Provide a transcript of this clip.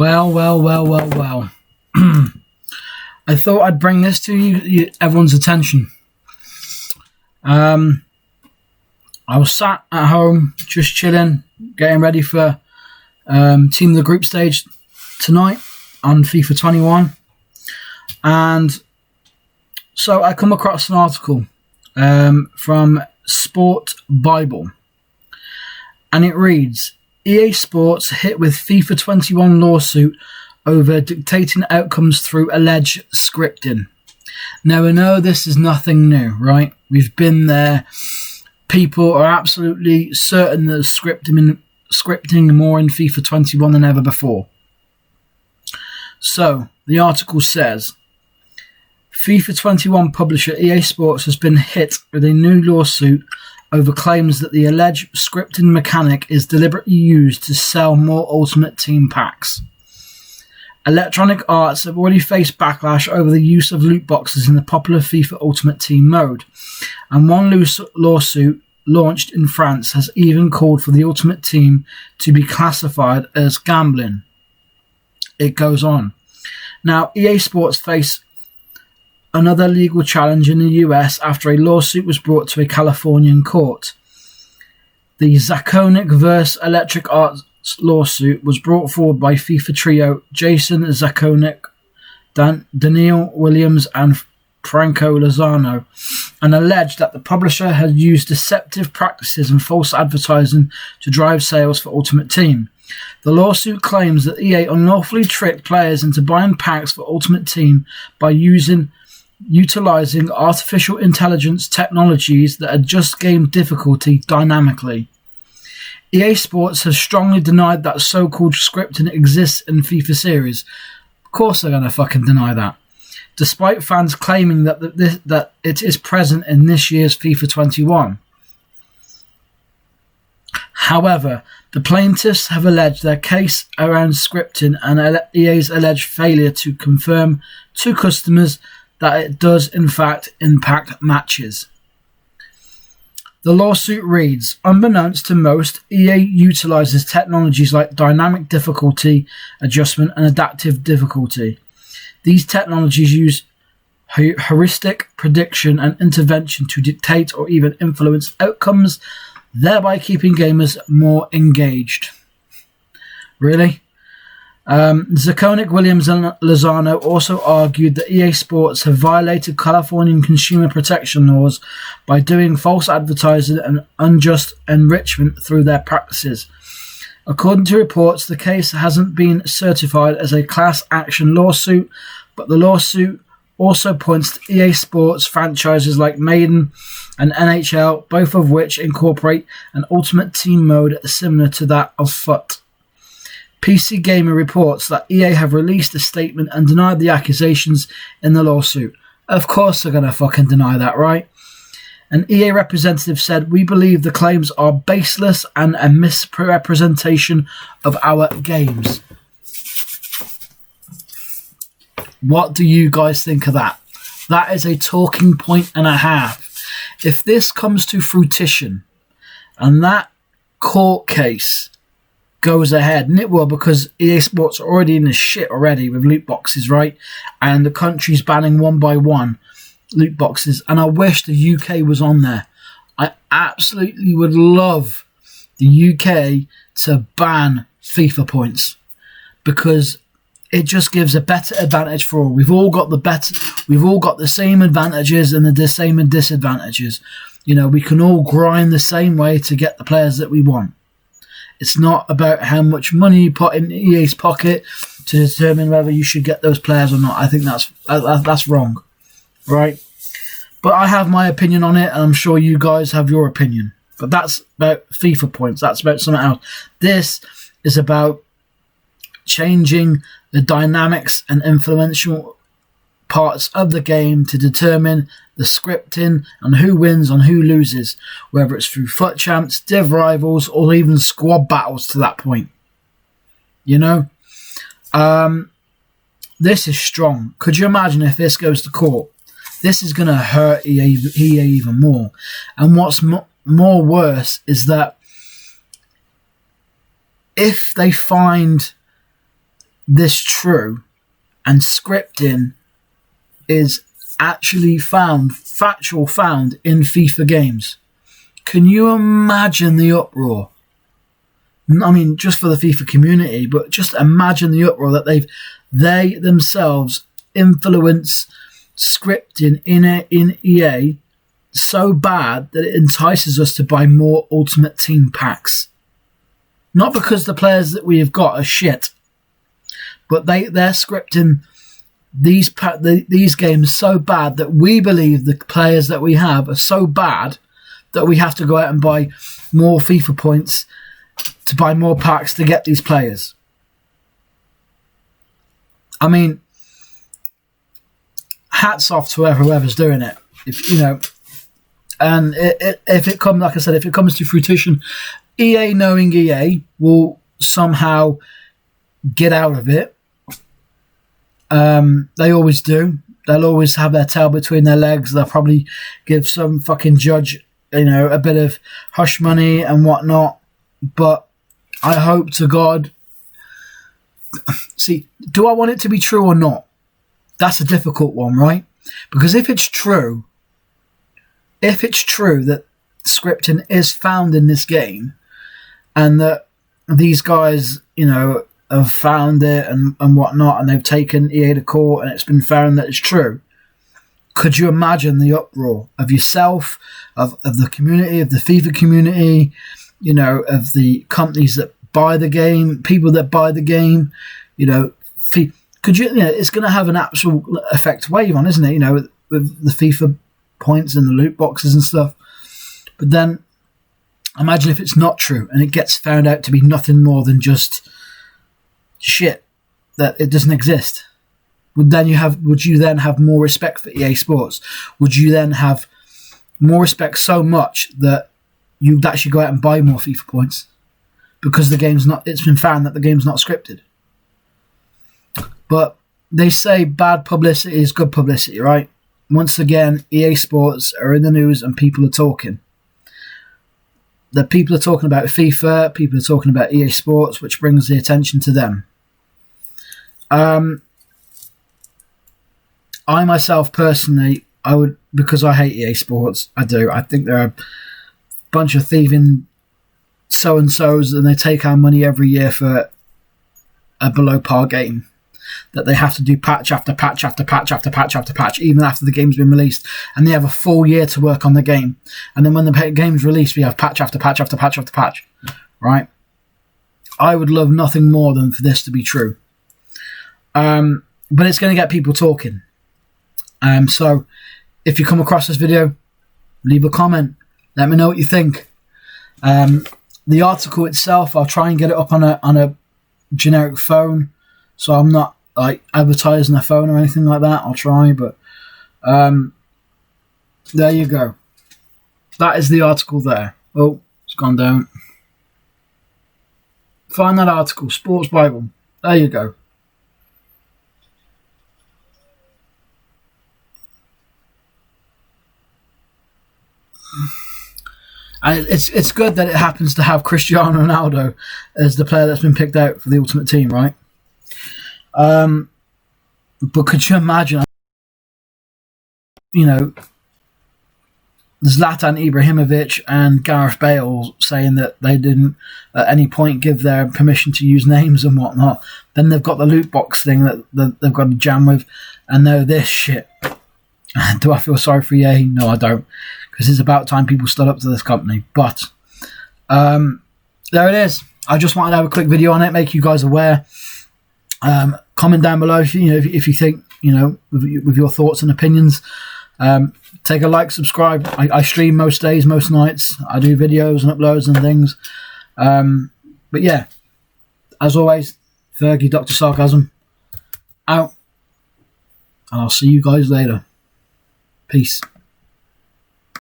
Well. I thought I'd bring this to everyone's attention. I was sat at home, just chilling, getting ready for Team of the Group stage tonight on FIFA 21. And so I come across an article from Sport Bible. And it reads, EA Sports hit with FIFA 21 lawsuit over dictating outcomes through alleged scripting. Now, we know this is nothing new, right? We've been there. People are absolutely certain that scripting more in FIFA 21 than ever before. So, the article says, FIFA 21 publisher EA Sports has been hit with a new lawsuit over claims that the alleged scripting mechanic is deliberately used to sell more Ultimate Team packs. Electronic Arts have already faced backlash over the use of loot boxes in the popular FIFA Ultimate Team mode, and one lawsuit launched in France has even called for the Ultimate Team to be classified as gambling. It goes on. Now, EA Sports face another legal challenge in the US after a lawsuit was brought to a Californian court. The Zaconic vs. Electric Arts lawsuit was brought forward by FIFA trio Jason Zaconic, Daniel Williams and Franco Lozano, and alleged that the publisher had used deceptive practices and false advertising to drive sales for Ultimate Team. The lawsuit claims that EA unlawfully tricked players into buying packs for Ultimate Team by utilizing artificial intelligence technologies that adjust game difficulty dynamically. EA Sports has strongly denied that so-called scripting exists in FIFA series. Of course they're going to fucking deny that. Despite fans claiming that it is present in this year's FIFA 21. However, the plaintiffs have alleged their case around scripting and EA's alleged failure to confirm to customers that it does in fact impact matches. The lawsuit reads, unbeknownst to most, EA utilizes technologies like dynamic difficulty adjustment and adaptive difficulty. These technologies use heuristic prediction and intervention to dictate or even influence outcomes, thereby keeping gamers more engaged. Really? Zaconic, Williams and Lozano also argued that EA Sports have violated Californian consumer protection laws by doing false advertising and unjust enrichment through their practices. According to reports, the case hasn't been certified as a class action lawsuit, but the lawsuit also points to EA Sports franchises like Maiden and NHL, both of which incorporate an Ultimate Team mode similar to that of FUT. PC Gamer reports that EA have released a statement and denied the accusations in the lawsuit. Of course they're going to fucking deny that, right? An EA representative said, we believe the claims are baseless and a misrepresentation of our games. What do you guys think of that? That is a talking point and a half. If this comes to fruition and that court case goes ahead, and it will, because EA Sports are already in the shit already with loot boxes, right? And the country's banning one by one loot boxes, and I wish the UK was on there. I absolutely would love the UK to ban FIFA points, because it just gives a better advantage for all. We've all got the same advantages and the same disadvantages. You know, we can all grind the same way to get the players that we want. It's not about how much money you put in EA's pocket to determine whether you should get those players or not. I think that's wrong, right? But I have my opinion on it, and I'm sure you guys have your opinion. But that's about FIFA points. That's about something else. This is about changing the dynamics and influential parts of the game to determine the scripting and who wins and who loses, whether it's through FUT champs, div rivals, or even squad battles to that point. You know? This is strong. Could you imagine if this goes to court? This is going to hurt EA even more. And what's more worse is that if they find this true, and scripting is actually found in FIFA games. Can you imagine the uproar? I mean, just for the FIFA community, but just imagine the uproar that they themselves influence scripting in EA so bad that it entices us to buy more Ultimate Team packs. Not because the players that we have got are shit, but they're scripting these games so bad that we believe the players that we have are so bad that we have to go out and buy more FIFA points to buy more packs to get these players. I mean, hats off to whoever's doing it. And if it comes, like I said, if it comes to fruition, EA, knowing EA, will somehow get out of it. They always do. They'll always have their tail between their legs. They'll probably give some fucking judge, a bit of hush money and whatnot. But I hope to God. See, do I want it to be true or not? That's a difficult one, right? Because if it's true that scripting is found in this game, and that these guys, have found it and whatnot, and they've taken EA to court, and it's been found that it's true, could you imagine the uproar of yourself, of the community, of the FIFA community, of the companies that buy the game, people that buy the game, could you, it's going to have an actual effect wave on, isn't it? With the FIFA points and the loot boxes and stuff. But then imagine if it's not true and it gets found out to be nothing more than just shit, that it doesn't exist. Would you then have more respect for EA Sports? Would you then have more respect so much that you'd actually go out and buy more FIFA points? Because it's been found that the game's not scripted. But they say bad publicity is good publicity, right? Once again, EA Sports are in the news and people are talking. The people are talking about FIFA, people are talking about EA Sports, which brings the attention to them. I myself personally, because I hate EA Sports, I do. I think they're a bunch of thieving so-and-sos, and they take our money every year for a below-par game that they have to do patch after patch after patch after patch after patch, even after the game's been released, and they have a full year to work on the game. And then when the game's released, we have patch after patch after patch after patch, right? I would love nothing more than for this to be true. But it's going to get people talking. So if you come across this video, leave a comment. Let me know what you think. The article itself, I'll try and get it up on a generic phone, so I'm not like advertising a phone or anything like that. I'll try, but there you go. That is the article there. Oh, it's gone down. Find that article, Sports Bible. There you go. And it's good that it happens to have Cristiano Ronaldo as the player that's been picked out for the Ultimate Team, right? But could you imagine, Zlatan Ibrahimovic and Gareth Bale saying that they didn't at any point give their permission to use names and whatnot? Then they've got the loot box thing that they've got to jam with, and they're this shit. Do I feel sorry for EA? No, I don't. Because it's about time people stood up to this company. But there it is. I just wanted to have a quick video on it, make you guys aware. Comment down below if you think, with your thoughts and opinions. Take a like, subscribe. I stream most days, most nights. I do videos and uploads and things. But yeah, as always, Fergie, Dr. Sarcasm, out. And I'll see you guys later. Peace.